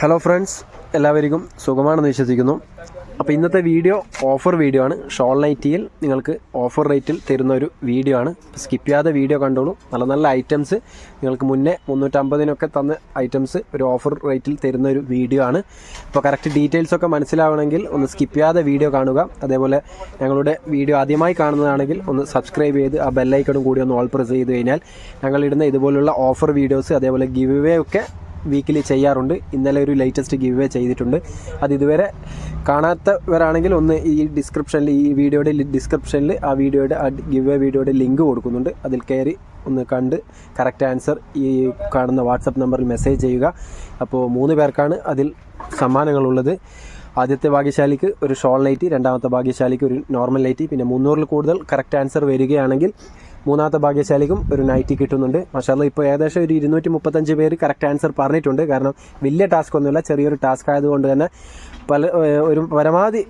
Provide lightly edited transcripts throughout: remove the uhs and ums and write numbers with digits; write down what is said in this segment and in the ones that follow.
Hello friends, എല്ലാവർക്കും സുഖമാണെന്ന് വിശ്വസിക്കുന്നു. അപ്പോൾ ഇന്നത്തെ വീഡിയോ ഓഫർ വീഡിയോ ആണ്. ഷോൾ നൈറ്റിയിൽ നിങ്ങൾക്ക് ഓഫർ റേറ്റിൽ തരുന്ന ഒരു വീഡിയോ ആണ്. സ്കിപ്പ് ചെയ്യാതെ വീഡിയോ കണ്ടോളൂ. നല്ല നല്ല ഐറ്റംസ് നിങ്ങൾക്ക് മുന്നേ 350 തന്ന ഐറ്റംസ് ഒരു ഓഫർ റേറ്റിൽ തരുന്ന ഒരു വീഡിയോ ആണ്. അപ്പോൾ കറക്റ്റ് ഡീറ്റെയിൽസൊക്കെ മനസ്സിലാവണമെങ്കിൽ ഒന്ന് സ്കിപ്പ് ചെയ്യാതെ വീഡിയോ കാണുക. അതേപോലെ ഞങ്ങളുടെ വീഡിയോ ആദ്യമായി കാണുന്നതാണെങ്കിൽ ഒന്ന് സബ്സ്ക്രൈബ് ചെയ്ത് ആ ബെല്ലൈക്കണും കൂടി ഒന്ന് ഓൾ പ്രസ് ചെയ്ത് കഴിഞ്ഞാൽ ഞങ്ങളിടുന്ന ഇതുപോലുള്ള ഓഫർ വീഡിയോസ് അതേപോലെ ഗിവ് അവേ ഒക്കെ വീക്കിലി ചെയ്യാറുണ്ട്. ഇന്നലെ ഒരു ലേറ്റസ്റ്റ് ഗിവ് അവേ ചെയ്തിട്ടുണ്ട്. അത് ഇതുവരെ കാണാത്തവരാണെങ്കിൽ ഒന്ന് ഈ ഡിസ്ക്രിപ്ഷനിൽ ഈ വീഡിയോയുടെ ഡിസ്ക്രിപ്ഷനിൽ ആ വീഡിയോയുടെ ഗിവ് അവേ വീഡിയോയുടെ ലിങ്ക് കൊടുക്കുന്നുണ്ട്. അതിൽ കയറി ഒന്ന് കണ്ട് കറക്റ്റ് ആൻസർ ഈ കാണുന്ന വാട്സപ്പ് നമ്പറിൽ മെസ്സേജ് ചെയ്യുക. അപ്പോൾ 3 പേർക്കാണ് അതിൽ സമ്മാനങ്ങളുള്ളത്. ആദ്യത്തെ ഭാഗ്യശാലിക്ക് ഒരു ഷോൾ നൈറ്റി, രണ്ടാമത്തെ ഭാഗ്യശാലിക്ക് ഒരു നോർമൽ നൈറ്റി, പിന്നെ 300 കൂടുതൽ കറക്റ്റ് ആൻസർ വരികയാണെങ്കിൽ മൂന്നാമത്തെ ഭാഗ്യശാലിക്കും ഒരു നൈറ്റി കിട്ടുന്നുണ്ട്. മാഷാഅല്ലാ ഇപ്പോൾ ഏകദേശം ഒരു 235 പേര് കറക്റ്റ് ആൻസർ പറഞ്ഞിട്ടുണ്ട്. കാരണം വലിയ ടാസ്ക് ഒന്നുമില്ല, ചെറിയൊരു ടാസ്ക് ആയതുകൊണ്ട് തന്നെ ഒരു പരമാവധി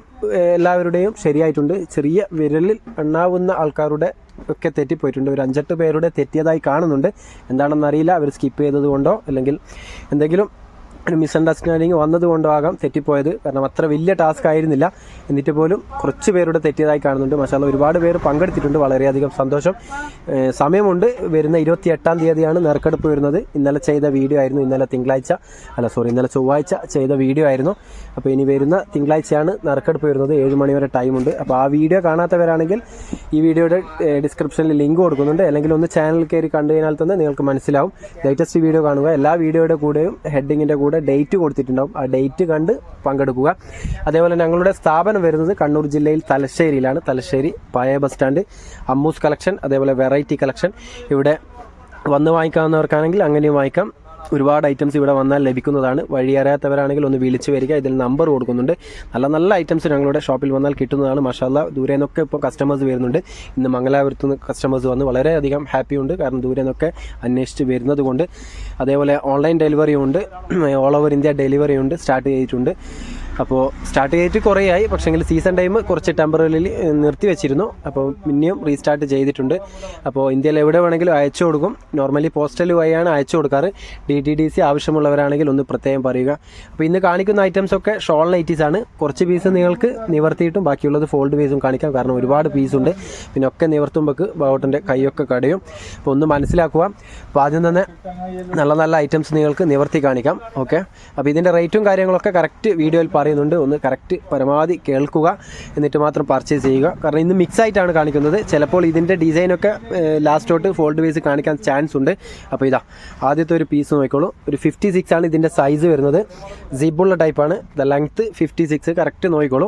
എല്ലാവരുടെയും ശരിയായിട്ടുണ്ട്. ചെറിയ വിരലിൽ എണ്ണാവുന്ന ആൾക്കാരുടെ ഒക്കെ തെറ്റിപ്പോയിട്ടുണ്ട്. ഒരു 5-8 പേരുടെ തെറ്റിയതായി കാണുന്നുണ്ട്. എന്താണെന്നറിയില്ല, അവർ സ്കിപ്പ് ചെയ്തത് കൊണ്ടോ അല്ലെങ്കിൽ എന്തെങ്കിലും ഒരു മിസ്അണ്ടർസ്റ്റാൻഡിങ് വന്നതുകൊണ്ടോ ആകാം തെറ്റിപ്പോയത്. കാരണം അത്ര വലിയ ടാസ്ക് ആയിരുന്നില്ല. എന്നിട്ട് പോലും കുറച്ച് പേരുടെ തെറ്റിയതായി കാണുന്നുണ്ട്. മാഷാഅല്ലാ ഒരുപാട് പേര് പങ്കെടുത്തിട്ടുണ്ട്. വളരെയധികം സന്തോഷം. സമയമുണ്ട്. വരുന്ന 28-ാം തീയതിയാണ് നറുക്കെടുപ്പ് വരുന്നത്. ഇന്നലെ ചെയ്ത വീഡിയോ ആയിരുന്നു. ഇന്നലെ ചൊവ്വാഴ്ച ചെയ്ത വീഡിയോ ആയിരുന്നു. അപ്പോൾ ഇനി വരുന്ന തിങ്കളാഴ്ചയാണ് നറുക്കെടുപ്പ് വരുന്നത്. 7 മണി വരെ ടൈമുണ്ട്. അപ്പോൾ ആ വീഡിയോ കാണാത്തവരാണെങ്കിൽ ഈ വീഡിയോയുടെ ഡിസ്ക്രിപ്ഷനിൽ ലിങ്ക് കൊടുക്കുന്നുണ്ട്. അല്ലെങ്കിൽ ഒന്ന് ചാനൽ കയറി കണ്ടു കഴിഞ്ഞാൽ തന്നെ നിങ്ങൾക്ക് മനസ്സിലാവും. ലേറ്റസ്റ്റ് വീഡിയോ കാണുക. എല്ലാ വീഡിയോയുടെ കൂടെയും ഹെഡിങ്ങിൻ്റെ കൂടെ ഡേറ്റ് കൊടുത്തിട്ടുണ്ടാവും. ആ ഡേറ്റ് കണ്ട് പങ്കെടുക്കുക. അതേപോലെ ഞങ്ങളുടെ സ്ഥാപനം വരുന്നത് കണ്ണൂർ ജില്ലയിൽ തലശ്ശേരിയിലാണ്. തലശ്ശേരി പഴയ ബസ് സ്റ്റാൻഡ്, അമ്മൂസ് കളക്ഷൻ, അതേപോലെ വെറൈറ്റി കളക്ഷൻ. ഇവിടെ വന്ന് വാങ്ങിക്കാവുന്നവർക്കാണെങ്കിൽ അങ്ങനെയും വാങ്ങിക്കാം. ഒരുപാട് ഐറ്റംസ് ഇവിടെ വന്നാൽ ലഭിക്കുന്നതാണ്. വഴി അറിയാത്തവരാണെങ്കിൽ ഒന്ന് വിളിച്ച് വരിക. ഇതിൽ നമ്പർ കൊടുക്കുന്നുണ്ട്. നല്ല നല്ല ഐറ്റംസ് ഞങ്ങളുടെ ഷോപ്പിൽ വന്നാൽ കിട്ടുന്നതാണ്. മാഷാഅല്ലാ ദൂരെ നിന്നൊക്കെ ഇപ്പോൾ കസ്റ്റമേഴ്സ് വരുന്നുണ്ട്. ഇന്ന് മംഗലാപുരത്ത് നിന്ന് കസ്റ്റമേഴ്സ് വന്ന് വളരെയധികം ഹാപ്പിയുണ്ട്. കാരണം ദൂരെ നിന്നൊക്കെ അന്വേഷിച്ച് വരുന്നത് കൊണ്ട്. അതേപോലെ ഓൺലൈൻ ഡെലിവറി ഉണ്ട്, ഓൾ ഓവർ ഇന്ത്യ ഡെലിവറി ഉണ്ട്, സ്റ്റാർട്ട് ചെയ്തിട്ടുണ്ട്. അപ്പോൾ സ്റ്റാർട്ട് ചെയ്തിട്ട് കുറേയായി. പക്ഷേങ്കിൽ സീസൺ ടൈം കുറച്ച് ടെമ്പററിൽ നിർത്തി വെച്ചിരുന്നു. അപ്പോൾ പിന്നെയും റീസ്റ്റാർട്ട് ചെയ്തിട്ടുണ്ട്. അപ്പോൾ ഇന്ത്യയിൽ എവിടെ വേണമെങ്കിലും അയച്ചു കൊടുക്കും. നോർമലി പോസ്റ്റൽ വഴിയാണ് അയച്ചു കൊടുക്കാറ്. DTDC ആവശ്യമുള്ളവരാണെങ്കിൽ ഒന്ന് പ്രത്യേകം പറയുക. അപ്പോൾ ഇന്ന് കാണിക്കുന്ന ഐറ്റംസൊക്കെ ഷോൾ നൈറ്റീസ് ആണ്. കുറച്ച് പീസ് നിങ്ങൾക്ക് നിവർത്തിയിട്ടും ബാക്കിയുള്ളത് ഫോൾഡ് പീസും കാണിക്കാം. കാരണം ഒരുപാട് പീസുണ്ട്. പിന്നെ ഒക്കെ നിവർത്തുമ്പോൾ ബോട്ടിൻ്റെ കൈയൊക്കെ കടയും. അപ്പോൾ ഒന്ന് മനസ്സിലാക്കുക. അപ്പോൾ ആദ്യം തന്നെ നല്ല നല്ല ഐറ്റംസ് നിങ്ങൾക്ക് നിവർത്തി കാണിക്കാം. ഓക്കെ, അപ്പോൾ ഇതിൻ്റെ റേറ്റും കാര്യങ്ങളൊക്കെ കറക്റ്റ് വീഡിയോയിൽ പറയുന്നുണ്ട്. ഒന്ന് കറക്റ്റ് പരമാവധി കേൾക്കുക, എന്നിട്ട് മാത്രം പർച്ചേസ് ചെയ്യുക. കാരണം ഇന്ന് മിക്സ് ആയിട്ടാണ് കാണിക്കുന്നത്. ചിലപ്പോൾ ഇതിൻ്റെ ഡിസൈനൊക്കെ ലാസ്റ്റോട്ട് ഫോൾഡ് പീസ് കാണിക്കാൻ ചാൻസ് ഉണ്ട്. അപ്പോൾ ഇതാ ആദ്യത്തെ ഒരു പീസ് നോക്കിക്കോളൂ. ഒരു 56 ആണ് ഇതിൻ്റെ സൈസ് വരുന്നത്. സിബുള്ള ടൈപ്പാണ്. ലെങ്ത്ത് 56. കറക്റ്റ് നോക്കിക്കോളൂ.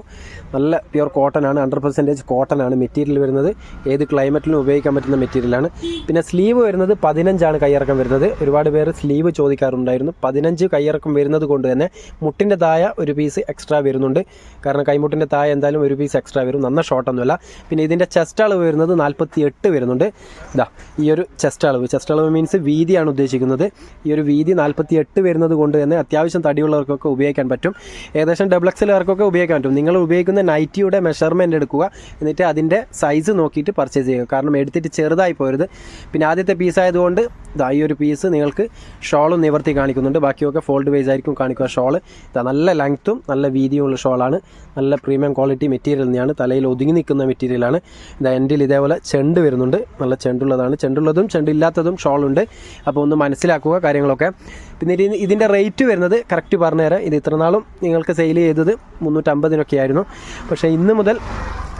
നല്ല പ്യുവർ കോട്ടൺ ആണ്. 100% കോട്ടൺ ആണ് മെറ്റീരിയൽ വരുന്നത്. ഏത് ക്ലൈമറ്റിലും ഉപയോഗിക്കാൻ പറ്റുന്ന മെറ്റീരിയലാണ്. പിന്നെ സ്ലീവ് വരുന്നത് 15 ആണ് കൈയിറക്കം വരുന്നത്. ഒരുപാട് പേര് സ്ലീവ് ചോദിക്കാറുണ്ടായിരുന്നു. 15 കൈയിറക്കം വരുന്നത് കൊണ്ട് തന്നെ മുട്ടിൻ്റെ താഴെ ഒരു പീസ് എക്സ്ട്രാ വരുന്നുണ്ട്. കാരണം കൈമുട്ടിൻ്റെ താഴെ എന്തായാലും ഒരു പീസ് എക്സ്ട്രാ വരും. നന്ന ഷോർട്ടൊന്നുമല്ല. പിന്നെ ഇതിൻ്റെ ചെസ്റ്റ് അളവ് വരുന്നത് 48 വരുന്നുണ്ട്. ഇതാ ഈ ഒരു ചെസ്റ്റ് അളവ് മീൻസ് വീതിയാണ് ഉദ്ദേശിക്കുന്നത്. ഈ ഒരു വീതി 48 വരുന്നത് കൊണ്ട് തന്നെ അത്യാവശ്യം തടിയുള്ളവർക്കൊക്കെ ഉപയോഗിക്കാൻ പറ്റും. ഏകദേശം XXLകാർക്കൊക്കെ ഉപയോഗിക്കാൻ പറ്റും. നിങ്ങൾ ഉപയോഗിക്കുന്ന നൈറ്റിയുടെ മെഷർമെൻറ്റ് എടുക്കുക, എന്നിട്ട് അതിൻ്റെ സൈസ് നോക്കിയിട്ട് പർച്ചേസ് ചെയ്യുക. കാരണം എടുത്തിട്ട് ചെറുതായി പോരുത്. പിന്നെ ആദ്യത്തെ പീസ് ആയതുകൊണ്ട് ഇതാ ഈ ഒരു പീസ് നിങ്ങൾക്ക് ഷോളും നിവർത്തി കാണിക്കുന്നുണ്ട്. ബാക്കിയൊക്കെ ഫോൾഡ് വൈസ് ആയിരിക്കും കാണിക്കുക. ഷോള് ഇതാ നല്ല ലെങ്ത്തും നല്ല വീതിയുമുള്ള ഷോളാണ്. നല്ല പ്രീമിയം ക്വാളിറ്റി മെറ്റീരിയൽ തന്നെയാണ്. തലയിൽ ഒതുങ്ങി നിൽക്കുന്ന മെറ്റീരിയലാണ്. ഇതാ എൻഡിൽ ഇതേപോലെ ചെണ്ട് വരുന്നുണ്ട്. നല്ല ചെണ്ടുള്ളതാണ്. ചെണ്ടുള്ളതും ചെണ്ടില്ലാത്തതും ഷോളുണ്ട്. അപ്പോൾ ഒന്ന് മനസ്സിലാക്കുക കാര്യങ്ങളൊക്കെ. പിന്നെ ഇതിൻ്റെ റേറ്റ് വരുന്നത് കറക്റ്റ് പറഞ്ഞുതരാം. ഇത് ഇത്ര നാളും നിങ്ങൾക്ക് സെയിൽ ചെയ്തത് 350 ആയിരുന്നു. പക്ഷേ ഇന്ന് മുതൽ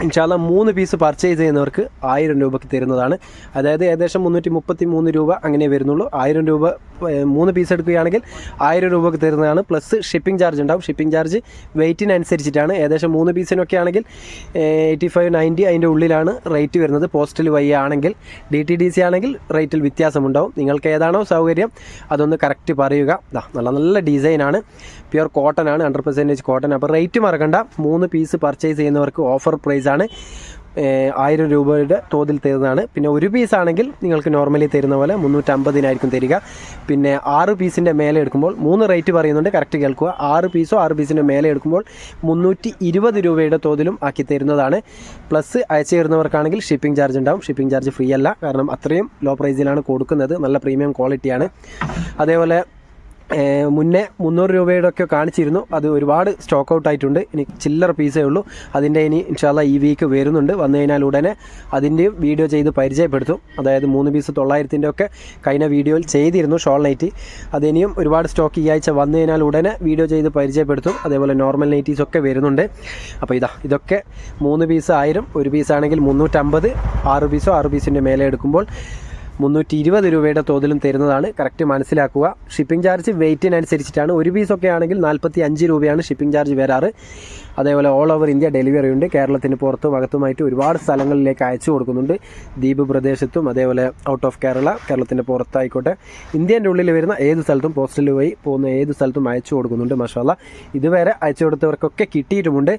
ഇൻഷാല്ലാ 3 പീസ് പർച്ചേസ് ചെയ്യുന്നവർക്ക് 1000 രൂപയ്ക്ക് തരുന്നതാണ്. അതായത് ഏകദേശം 333 രൂപ അങ്ങനെ വരുന്നുള്ളൂ. 1000 രൂപ 3 പീസ് എടുക്കുകയാണെങ്കിൽ 1000 രൂപയ്ക്ക് തരുന്നതാണ്. പ്ലസ് ഷിപ്പിംഗ് ചാർജ് ഉണ്ടാവും. ഷിപ്പിംഗ് ചാർജ് വെയിറ്റിനനുസരിച്ചിട്ടാണ്. ഏകദേശം 3 പീസിനൊക്കെ ആണെങ്കിൽ 85-90 അതിൻ്റെ ഉള്ളിലാണ് റേറ്റ് വരുന്നത്. പോസ്റ്റൽ വഴി ആണെങ്കിൽ. DTDC ആണെങ്കിൽ റേറ്റിൽ വ്യത്യാസമുണ്ടാവും. നിങ്ങൾക്ക് ഏതാണോ സൗകര്യം അതൊന്ന് കറക്റ്റ് പറയുക. നല്ല നല്ല ഡിസൈനാണ്. പ്യുവർ കോട്ടൺ ആണ്. 100% കോട്ടൺ. അപ്പോൾ റേറ്റ് മറക്കണ്ട. 3 പീസ് പർച്ചേസ് ചെയ്യുന്നവർക്ക് ഓഫർ പ്രൈസാണ്. 1000 രൂപയുടെ തോതിൽ തരുന്നതാണ്. പിന്നെ ഒരു പീസാണെങ്കിൽ നിങ്ങൾക്ക് നോർമലി തരുന്ന പോലെ 350 തരിക. പിന്നെ 6 പീസിൻ്റെ മേലെ എടുക്കുമ്പോൾ 3 റേറ്റ് പറയുന്നുണ്ട്, കറക്റ്റ് കേൾക്കുക. 6 പീസോ 6 പീസിൻ്റെ മേലെ എടുക്കുമ്പോൾ 320 രൂപയുടെ തോതിലും ആക്കി തരുന്നതാണ്. പ്ലസ് അയച്ചു തരുന്നവർക്കാണെങ്കിൽ ഷിപ്പിംഗ് ചാർജ് ഉണ്ടാവും. ഷിപ്പിംഗ് ചാർജ് ഫ്രീ അല്ല, കാരണം അത്രയും ലോ പ്രൈസിലാണ് കൊടുക്കുന്നത്. നല്ല പ്രീമിയം ക്വാളിറ്റിയാണ്. അതേപോലെ മുന്നേ 300 രൂപയുടെ ഒക്കെ കാണിച്ചിരുന്നു. അത് ഒരുപാട് സ്റ്റോക്ക് ഔട്ട് ആയിട്ടുണ്ട്. ഇനി ചില്ലറ പീസേ ഉള്ളൂ. അതിൻ്റെ ഇനി ഇൻഷാല്ല ഈ വീക്ക് വരുന്നുണ്ട്. വന്നു കഴിഞ്ഞാൽ ഉടനെ അതിൻ്റെയും വീഡിയോ ചെയ്ത് പരിചയപ്പെടുത്തും. അതായത് 3 പീസ് 900-ൻ്റെ ഒക്കെ കഴിഞ്ഞ വീഡിയോയിൽ ചെയ്തിരുന്നു ഷോൾ നൈറ്റി. അതിനിയും ഒരുപാട് സ്റ്റോക്ക് ഈ ആഴ്ച വന്നു കഴിഞ്ഞാൽ ഉടനെ വീഡിയോ ചെയ്ത് പരിചയപ്പെടുത്തും. അതേപോലെ നോർമൽ നൈറ്റീസ് ഒക്കെ വരുന്നുണ്ട്. അപ്പോൾ ഇതൊക്കെ 3 പീസ് 1000, ഒരു പീസാണെങ്കിൽ 350, 6 പീസോ 6 പീസിൻ്റെ മേലെ എടുക്കുമ്പോൾ 320 രൂപയുടെ തോതിലും തരുന്നതാണ്. കറക്റ്റ് മനസ്സിലാക്കുക. ഷിപ്പിംഗ് ചാർജ് വെയിറ്റിനനുസരിച്ചിട്ടാണ്. ഒരു പീസൊക്കെ ആണെങ്കിൽ 45 രൂപയാണ് ഷിപ്പിംഗ് ചാർജ് വരാറ്. അതേപോലെ ഓൾ ഓവർ ഇന്ത്യ ഡെലിവറി ഉണ്ട്. കേരളത്തിന് പുറത്തും അകത്തുമായിട്ട് ഒരുപാട് സ്ഥലങ്ങളിലേക്ക് അയച്ചു കൊടുക്കുന്നുണ്ട്. ദ്വീപ് പ്രദേശത്തും അതേപോലെ ഔട്ട് ഓഫ് കേരളത്തിൻ്റെ പുറത്തായിക്കോട്ടെ, ഇന്ത്യൻ്റെ ഉള്ളിൽ വരുന്ന ഏത് സ്ഥലത്തും പോസ്റ്റൽ വഴി പോകുന്ന ഏത് സ്ഥലത്തും അയച്ചു കൊടുക്കുന്നുണ്ട്. മാഷാഅല്ലാ, ഇതുവരെ അയച്ചു കൊടുത്തവർക്കൊക്കെ കിട്ടിയിട്ടുമുണ്ട്.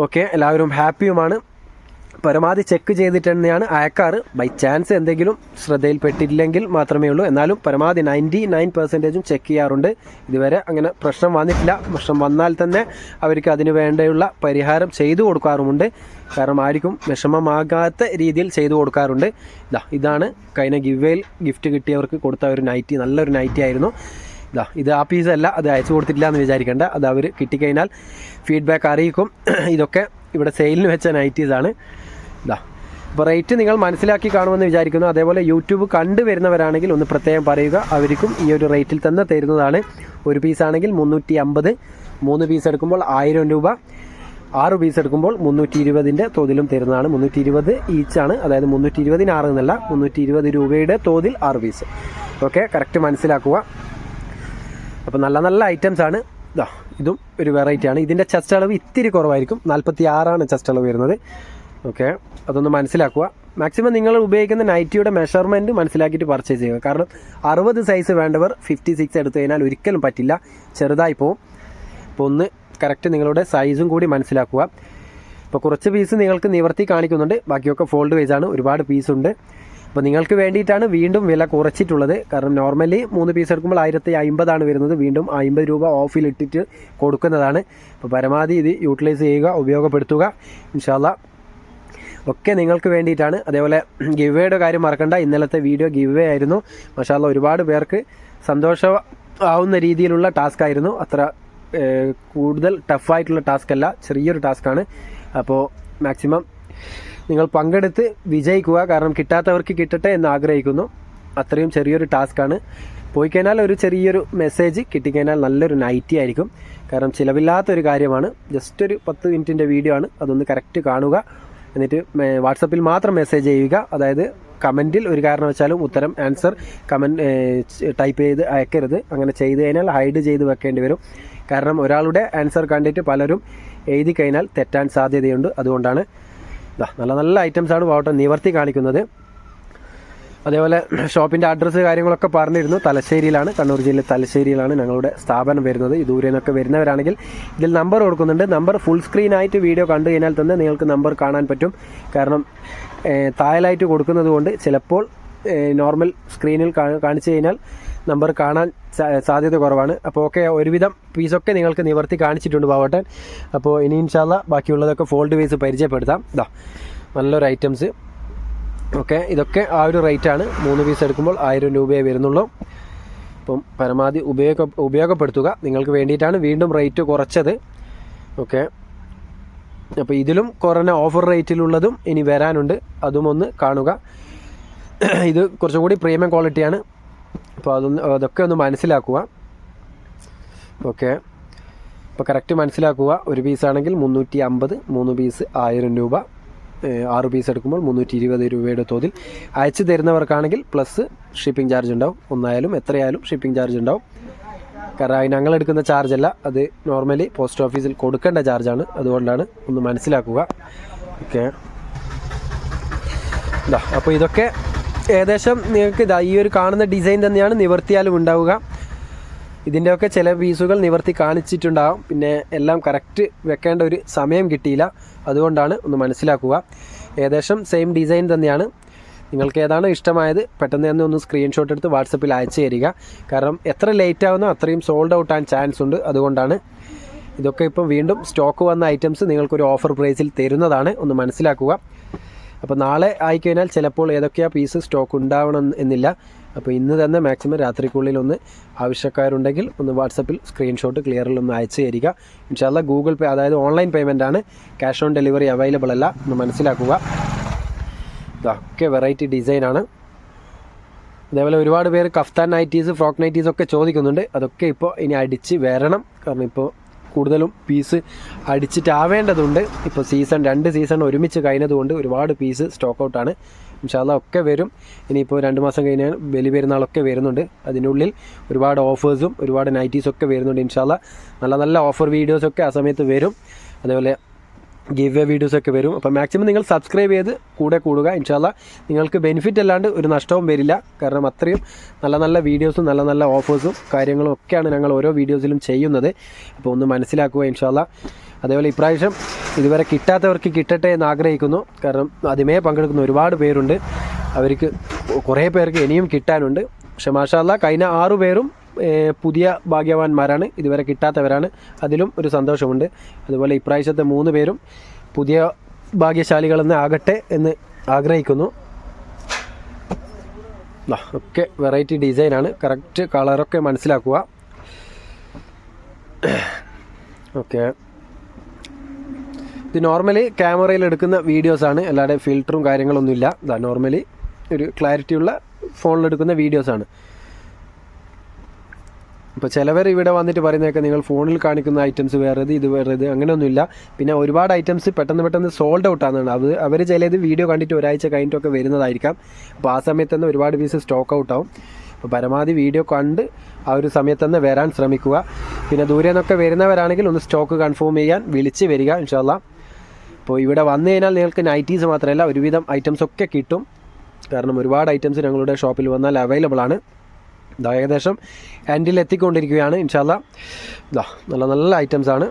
ഓക്കെ, എല്ലാവരും ഹാപ്പിയുമാണ്. പരമാവധി ചെക്ക് ചെയ്തിട്ട് തന്നെയാണ് അയക്കാറ്. ബൈ ചാൻസ് എന്തെങ്കിലും ശ്രദ്ധയിൽപ്പെട്ടില്ലെങ്കിൽ മാത്രമേ ഉള്ളൂ. എന്നാലും പരമാവധി 99% ചെക്ക് ചെയ്യാറുണ്ട്. ഇതുവരെ അങ്ങനെ പ്രശ്നം വന്നിട്ടില്ല. പ്രശ്നം വന്നാൽ തന്നെ അവർക്ക് അതിന് വേണ്ടിയുള്ള പരിഹാരം ചെയ്തു കൊടുക്കാറുമുണ്ട്. കാരണം ആർക്കും വിഷമമാകാത്ത രീതിയിൽ ചെയ്തു കൊടുക്കാറുണ്ട്. ഇതാണ് കഴിഞ്ഞ ഗിഫ്റ്റ് കിട്ടിയവർക്ക് കൊടുത്ത ഒരു നൈറ്റി. നല്ലൊരു നൈറ്റി ആയിരുന്നു. ഇത് ആ പീസല്ല, അത് അയച്ചു കൊടുത്തിട്ടില്ല എന്ന് വിചാരിക്കേണ്ട. അത് അവർ കിട്ടിക്കഴിഞ്ഞാൽ ഫീഡ്ബാക്ക് അറിയിക്കും. ഇതൊക്കെ ഇവിടെ സെയിലിന് വെച്ച നൈറ്റീസാണ്. അപ്പോൾ റേറ്റ് നിങ്ങൾ മനസ്സിലാക്കി കാണുമെന്ന് വിചാരിക്കുന്നു. അതേപോലെ യൂട്യൂബ് കണ്ടുവരുന്നവരാണെങ്കിൽ ഒന്ന് പ്രത്യേകം പറയുക. അവർക്കും ഈ ഒരു റേറ്റിൽ തന്നെ തരുന്നതാണ്. ഒരു പീസാണെങ്കിൽ 350, 3 പീസ് എടുക്കുമ്പോൾ 1000 രൂപ, 6 പീസ് എടുക്കുമ്പോൾ 320-ൻ്റെ തോതിലും തരുന്നതാണ്. 320 ഈച്ചാണ്. അതായത് 320-ന് 6 എന്നല്ല, 320 രൂപയുടെ തോതിൽ 6 പീസ്. ഓക്കെ, കറക്റ്റ് മനസ്സിലാക്കുക. അപ്പോൾ നല്ല നല്ല ഐറ്റംസാണ്. ഇതും ഒരു വെറൈറ്റിയാണ്. ഇതിൻ്റെ ചെസ്റ്റ് അളവ് ഇത്തിരി കുറവായിരിക്കും. 46 ചെസ്റ്റ് അളവ് വരുന്നത്. ഓക്കെ, അതൊന്ന് മനസ്സിലാക്കുക. മാക്സിമം നിങ്ങൾ ഉപയോഗിക്കുന്ന നൈറ്റിയുടെ മെഷർമെൻറ്റ് മനസ്സിലാക്കിയിട്ട് പർച്ചേസ് ചെയ്യുക. കാരണം 60 സൈസ് വേണ്ടവർ 56 എടുത്തു കഴിഞ്ഞാൽ ഒരിക്കലും പറ്റില്ല, ചെറുതായി പോവും. അപ്പോൾ ഒന്ന് കറക്റ്റ് നിങ്ങളുടെ സൈസും കൂടി മനസ്സിലാക്കുക. ഇപ്പോൾ കുറച്ച് പീസ് നിങ്ങൾക്ക് നിവർത്തി കാണിക്കുന്നുണ്ട്, ബാക്കിയൊക്കെ ഫോൾഡ് വൈസാണ്. ഒരുപാട് പീസുണ്ട്. അപ്പോൾ നിങ്ങൾക്ക് വേണ്ടിയിട്ടാണ് വീണ്ടും വില കുറച്ചിട്ടുള്ളത്. കാരണം നോർമലി 3 പീസ് എടുക്കുമ്പോൾ 1050 വരുന്നത്. വീണ്ടും 50 രൂപ ഓഫിൽ ഇട്ടിട്ട് കൊടുക്കുന്നതാണ്. അപ്പോൾ പരമാവധി ഇത് യൂട്ടിലൈസ് ചെയ്യുക, ഉപയോഗപ്പെടുത്തുക. ഇൻഷാല്ലാ ഒക്കെ നിങ്ങൾക്ക് വേണ്ടിയിട്ടാണ്. അതേപോലെ ഗിവ് വേയുടെ കാര്യം മറക്കണ്ട. ഇന്നലത്തെ വീഡിയോ ഗിവ് വേ ആയിരുന്നു. മാഷാഅല്ലാ, ഒരുപാട് പേർക്ക് സന്തോഷം ആവുന്ന രീതിയിലുള്ള ടാസ്ക് ആയിരുന്നു. അത്ര കൂടുതൽ ടഫായിട്ടുള്ള ടാസ്ക് അല്ല, ചെറിയൊരു ടാസ്ക്കാണ്. അപ്പോൾ മാക്സിമം നിങ്ങൾ പങ്കെടുത്ത് വിജയിക്കുക. കാരണം കിട്ടാത്തവർക്ക് കിട്ടട്ടെ എന്ന് ആഗ്രഹിക്കുന്നു. അത്രയും ചെറിയൊരു ടാസ്ക്കാണ്. പോയി കഴിഞ്ഞാൽ ഒരു ചെറിയൊരു മെസ്സേജ് കിട്ടിക്കഴിഞ്ഞാൽ നല്ലൊരു നൈറ്റി ആയിരിക്കും. കാരണം ചിലവില്ലാത്തൊരു കാര്യമാണ്. ജസ്റ്റ് ഒരു 10 മിനിറ്റിൻ്റെ വീഡിയോ ആണ്. അതൊന്ന് കറക്റ്റ് കാണുക. എന്നിട്ട് വാട്സപ്പിൽ മാത്രം മെസ്സേജ് ചെയ്യുക. അതായത് കമൻറ്റിൽ ഒരു കാരണവശാലും ഉത്തരം ആൻസർ ടൈപ്പ് ചെയ്ത് അയക്കരുത്. അങ്ങനെ ചെയ്ത് കഴിഞ്ഞാൽ ഹൈഡ് ചെയ്ത് വെക്കേണ്ടി വരും. കാരണം ഒരാളുടെ ആൻസർ കണ്ടിട്ട് പലരും എഴുതി കഴിഞ്ഞാൽ തെറ്റാൻ സാധ്യതയുണ്ട്. അതുകൊണ്ടാണ് നല്ല നല്ല ഐറ്റംസാണ് വാട്ടർ നിവർത്തി കാണിക്കുന്നത്. അതേപോലെ ഷോപ്പിൻ്റെ അഡ്രസ്സ് കാര്യങ്ങളൊക്കെ പറഞ്ഞിരുന്നു. തലശ്ശേരിയിലാണ്, കണ്ണൂർ ജില്ലയിൽ തലശ്ശേരിയിലാണ് ഞങ്ങളുടെ സ്ഥാപനം വരുന്നത്. ദൂരെ നിന്നൊക്കെ വരുന്നവരാണെങ്കിൽ ഇതിൽ നമ്പർ കൊടുക്കുന്നുണ്ട്. നമ്പർ ഫുൾ സ്ക്രീനായിട്ട് വീഡിയോ കണ്ടു കഴിഞ്ഞാൽ തന്നെ നിങ്ങൾക്ക് നമ്പർ കാണാൻ പറ്റും. കാരണം താഴലായിട്ട് കൊടുക്കുന്നത് കൊണ്ട് ചിലപ്പോൾ നോർമൽ സ്ക്രീനിൽ കാണിച്ചു കഴിഞ്ഞാൽ നമ്പർ കാണാൻ സാധ്യത കുറവാണ്. അപ്പോൾ ഓക്കെ, ഒരുവിധം പീസൊക്കെ നിങ്ങൾക്ക് നിവർത്തി കാണിച്ചിട്ടുണ്ട് ബാവട്ടൻ. അപ്പോൾ ഇനി ഇൻഷാല്ലാ ബാക്കിയുള്ളതൊക്കെ ഫോൾഡ് വൈസ് പരിചയപ്പെടുത്താം. നല്ലൊരു ഐറ്റംസ്. ഓക്കെ, ഇതൊക്കെ ആ ഒരു റേറ്റാണ്. 3 പീസ് എടുക്കുമ്പോൾ 1000 രൂപയെ വരുന്നുള്ളൂ. അപ്പം പരമാവധി ഉപയോഗപ്പെടുത്തുക. നിങ്ങൾക്ക് വേണ്ടിയിട്ടാണ് വീണ്ടും റേറ്റ് കുറച്ചത്. ഓക്കെ, അപ്പോൾ ഇതിലും കുറഞ്ഞ ഓഫർ റേറ്റിലുള്ളതും ഇനി വരാനുണ്ട്. അതും ഒന്ന് കാണുക. ഇത് കുറച്ചും കൂടി പ്രീമിയം ക്വാളിറ്റിയാണ്. അപ്പോൾ അതൊക്കെ ഒന്ന് മനസ്സിലാക്കുക. ഓക്കെ, അപ്പോൾ കറക്റ്റ് മനസ്സിലാക്കുക. ഒരു പീസാണെങ്കിൽ 350, 3 പീസ് 1000 രൂപ, 6 പീസ് എടുക്കുമ്പോൾ 320 രൂപയുടെ തോതിൽ അയച്ചു തരുന്നവർക്കാണെങ്കിൽ പ്ലസ് ഷിപ്പിംഗ് ചാർജ് ഉണ്ടാവും. ഒന്നായാലും എത്രയായാലും ഷിപ്പിംഗ് ചാർജ് ഉണ്ടാവും. കാരണം ഞങ്ങൾ എടുക്കുന്ന ചാർജല്ല, അത് നോർമലി പോസ്റ്റ് ഓഫീസിൽ കൊടുക്കേണ്ട ചാർജാണ്. അതുകൊണ്ടാണ്, ഒന്ന് മനസ്സിലാക്കുക. ഓക്കെ, അപ്പോൾ ഇതൊക്കെ ഏകദേശം നിങ്ങൾക്ക് ഈ ഒരു കാണുന്ന ഡിസൈൻ തന്നെയാണ് നിവർത്തിയാലും ഉണ്ടാവുക. ഇതിൻ്റെയൊക്കെ ചില പീസുകൾ നിവർത്തി കാണിച്ചിട്ടുണ്ടാകും. പിന്നെ എല്ലാം കറക്റ്റ് വെക്കേണ്ട ഒരു സമയം കിട്ടിയില്ല. അതുകൊണ്ടാണ്, ഒന്ന് മനസ്സിലാക്കുക. ഏകദേശം സെയിം ഡിസൈൻ തന്നെയാണ്. നിങ്ങൾക്ക് ഏതാണോ ഇഷ്ടമായത് പെട്ടെന്ന് തന്നെ ഒന്ന് സ്ക്രീൻഷോട്ട് എടുത്ത് വാട്സപ്പിൽ അയച്ചു തരിക. കാരണം എത്ര ലേറ്റ് ആവുന്നോ അത്രയും സോൾഡ് ഔട്ട് ആൻ ചാൻസ് ഉണ്ട്. അതുകൊണ്ടാണ് ഇതൊക്കെ ഇപ്പം വീണ്ടും സ്റ്റോക്ക് വന്ന ഐറ്റംസ് നിങ്ങൾക്കൊരു ഓഫർ പ്രൈസിൽ തരുന്നതാണ്. ഒന്ന് മനസ്സിലാക്കുക. അപ്പോൾ നാളെ ആയിക്കഴിഞ്ഞാൽ ചിലപ്പോൾ ഏതൊക്കെയാണ് പീസ് സ്റ്റോക്ക് ഉണ്ടാവണം എന്നില്ല. അപ്പോൾ ഇന്ന് തന്നെ മാക്സിമം രാത്രിക്കുള്ളിൽ ഒന്ന് ആവശ്യക്കാരുണ്ടെങ്കിൽ ഒന്ന് വാട്സപ്പിൽ സ്ക്രീൻഷോട്ട് ക്ലിയറിൽ ഒന്ന് അയച്ചു തരിക. ഇൻഷാല്ല ഗൂഗിൾ പേ, അതായത് ഓൺലൈൻ പേയ്മെൻ്റ് ആണ്, ക്യാഷ് ഓൺ ഡെലിവറി അവൈലബിൾ അല്ല, ഒന്ന് മനസ്സിലാക്കുക. ഇതൊക്കെ വെറൈറ്റി ഡിസൈനാണ്. അതേപോലെ ഒരുപാട് പേര് കഫ്താൻ നൈറ്റീസ്, ഫ്രോക്ക് നൈറ്റീസ് ഒക്കെ ചോദിക്കുന്നുണ്ട്. അതൊക്കെ ഇപ്പോൾ ഇനി അടിച്ച് വരണം. കാരണം ഇപ്പോൾ കൂടുതലും പീസ് അടിച്ചിട്ടാവേണ്ടതുണ്ട്. ഇപ്പോൾ രണ്ട് സീസൺ ഒരുമിച്ച് കഴിഞ്ഞതുകൊണ്ട് ഒരുപാട് പീസ് സ്റ്റോക്ക് ഔട്ടാണ്. ഇൻഷാല്ല ഒക്കെ വരും. ഇനിയിപ്പോൾ 2 മാസം കഴിഞ്ഞാൽ ബലി പെരുന്നാളൊക്കെ വരുന്നുണ്ട്. അതിനുള്ളിൽ ഒരുപാട് ഓഫേഴ്സും ഒരുപാട് നൈറ്റീസൊക്കെ വരുന്നുണ്ട്. ഇൻഷാല്ല നല്ല നല്ല ഓഫർ വീഡിയോസൊക്കെ ആ സമയത്ത് വരും. അതേപോലെ ഗിവ് എ വീഡിയോസൊക്കെ വരും. അപ്പോൾ മാക്സിമം നിങ്ങൾ സബ്സ്ക്രൈബ് ചെയ്ത് കൂടെ കൂടുക. ഇൻഷാല്ല നിങ്ങൾക്ക് ബെനിഫിറ്റ് അല്ലാണ്ട് ഒരു നഷ്ടവും വരില്ല. കാരണം അത്രയും നല്ല നല്ല വീഡിയോസും നല്ല നല്ല ഓഫേഴ്സും കാര്യങ്ങളും ഒക്കെയാണ് ഞങ്ങൾ ഓരോ വീഡിയോസിലും ചെയ്യുന്നത്. അപ്പോൾ ഒന്ന് മനസ്സിലാക്കുക ഇൻഷാല്ല. അതേപോലെ ഇപ്രാവശ്യം ഇതുവരെ കിട്ടാത്തവർക്ക് കിട്ടട്ടെ എന്ന് ആഗ്രഹിക്കുന്നു. കാരണം ആദ്യമേ പങ്കെടുക്കുന്ന ഒരുപാട് പേരുണ്ട്. അവർക്ക് കുറേ പേർക്ക് ഇനിയും കിട്ടാനുണ്ട്. പക്ഷെ മാഷാ അല്ലാ കഴിഞ്ഞ 6 പേരും പുതിയ ഭാഗ്യവാന്മാരാണ്, ഇതുവരെ കിട്ടാത്തവരാണ്. അതിലും ഒരു സന്തോഷമുണ്ട്. അതുപോലെ ഇപ്രാവശ്യത്തെ 3 പേരും പുതിയ ഭാഗ്യശാലികളെന്ന് ആകട്ടെ എന്ന് ആഗ്രഹിക്കുന്നു. ഒക്കെ വെറൈറ്റി ഡിസൈനാണ്. കറക്റ്റ് കളറൊക്കെ മനസ്സിലാക്കുക. ഓക്കെ, ഇത് നോർമലി ക്യാമറയിൽ എടുക്കുന്ന വീഡിയോസാണ്, അല്ലാതെ ഫിൽറ്ററും കാര്യങ്ങളൊന്നുമില്ല. ഇതാ നോർമലി ഒരു ക്ലാരിറ്റിയുള്ള ഫോണിലെടുക്കുന്ന വീഡിയോസാണ്. ഇപ്പോൾ ചിലവർ ഇവിടെ വന്നിട്ട് പറയുന്നതൊക്കെ നിങ്ങൾ ഫോണിൽ കാണിക്കുന്ന ഐറ്റംസ് വേറേത്, ഇത് വേറേത്, അങ്ങനെയൊന്നുമില്ല. പിന്നെ ഒരുപാട് ഐറ്റംസ് പെട്ടെന്ന് സോൾഡ് ഔട്ട് ആകുന്നതാണ്. അവർ ചിലത് വീഡിയോ കണ്ടിട്ട് ഒരാഴ്ച കഴിഞ്ഞിട്ടൊക്കെ വരുന്നതായിരിക്കാം. അപ്പോൾ ആ സമയത്ത് തന്നെ ഒരുപാട് പീസ് സ്റ്റോക്ക് ഔട്ട് ആവും. അപ്പോൾ പരമാവധി വീഡിയോ കണ്ട് ആ ഒരു സമയത്ത് തന്നെ വരാൻ ശ്രമിക്കുക. പിന്നെ ദൂരെ നിന്നൊക്കെ വരുന്നവരാണെങ്കിൽ ഒന്ന് സ്റ്റോക്ക് കൺഫേം ചെയ്യാൻ വിളിച്ച് വരിക ഇൻഷാല്ലാ. അപ്പോൾ ഇവിടെ വന്നു കഴിഞ്ഞാൽ നിങ്ങൾക്ക് നൈറ്റീസ് മാത്രമല്ല ഒരുവിധം ഐറ്റംസൊക്കെ കിട്ടും. കാരണം ഒരുപാട് ഐറ്റംസ് ഞങ്ങളുടെ ഷോപ്പിൽ വന്നാൽ അവൈലബിൾ ആണ്. ഇതാ ഏകദേശം എൻഡിൽ എത്തിക്കൊണ്ടിരിക്കുകയാണ് ഇൻഷാല്ലാ. ഇതാ നല്ല നല്ല ഐറ്റംസാണ്.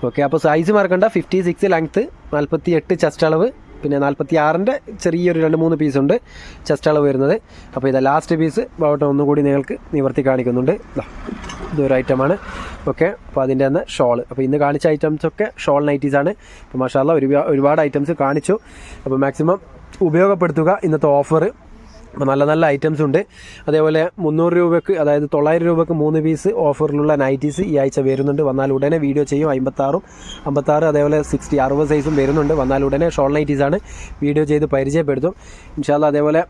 ഓക്കെ, അപ്പോൾ സൈസ് മറക്കണ്ട. 56 ലെങ്ത്ത്, 48 ചെസ്റ്റ് അളവ്, പിന്നെ 46-ൻ്റെ ചെറിയൊരു 2-3 പീസുണ്ട് ചെസ്റ്റ് അളവ് വരുന്നത്. അപ്പോൾ ഇതാ ലാസ്റ്റ് പീസ് ഭാഗത്ത് ഒന്നുകൂടി നിങ്ങൾക്ക് നിവർത്തി കാണിക്കുന്നുണ്ട്. ഇതൊരു ഐറ്റമാണ്. ഓക്കെ, അപ്പോൾ അതിൻ്റെ തന്നെ ഷോള്. അപ്പോൾ ഇന്ന് കാണിച്ച ഐറ്റംസൊക്കെ ഷോൾ നൈറ്റീസാണ്. അപ്പോൾ മാഷാ അല്ലാ ഒരുപാട് ഐറ്റംസ് കാണിച്ചു. അപ്പോൾ മാക്സിമം ഉപയോഗപ്പെടുത്തുക ഇന്നത്തെ ഓഫർ. അപ്പോൾ നല്ല നല്ല ഐറ്റംസ് ഉണ്ട്. അതേപോലെ 300 രൂപയ്ക്ക്, അതായത് 900 രൂപയ്ക്ക് 3 പീസ് ഓഫറിലുള്ള നൈറ്റീസ് ഈ ആഴ്ച വരുന്നുണ്ട്. വന്നാൽ ഉടനെ വീഡിയോ ചെയ്യും. 56 അതേപോലെ 60 സൈസും വരുന്നുണ്ട്. വന്നാൽ ഉടനെ ഷോൾ നൈറ്റീസാണ് വീഡിയോ ചെയ്ത് പരിചയപ്പെടുത്തും ഇൻഷാല്ലാ. അതേപോലെ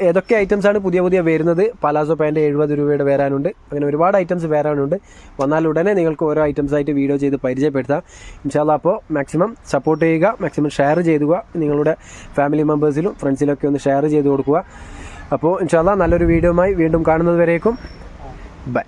ഏതൊക്കെ ഐറ്റംസാണ് പുതിയ വരുന്നത്, പലാസോ പാൻറ്റ് 70 രൂപയുടെ വരാനുണ്ട്. അങ്ങനെ ഒരുപാട് ഐറ്റംസ് വരാനുണ്ട്. വന്നാൽ ഉടനെ നിങ്ങൾക്ക് ഓരോ ഐറ്റംസായിട്ട് വീഡിയോ ചെയ്ത് പരിചയപ്പെടുത്താം ഇൻഷാല്ലാ. അപ്പോൾ മാക്സിമം സപ്പോർട്ട് ചെയ്യുക, മാക്സിമം ഷെയർ ചെയ്തുക. നിങ്ങളുടെ ഫാമിലി മെമ്പേഴ്സിലും ഫ്രണ്ട്സിലൊക്കെ ഒന്ന് ഷെയർ ചെയ്ത് കൊടുക്കുക. അപ്പോൾ ഇൻഷാല്ലാ നല്ലൊരു വീഡിയോയുമായി വീണ്ടും കാണുന്നത് വരേക്കും ബൈ.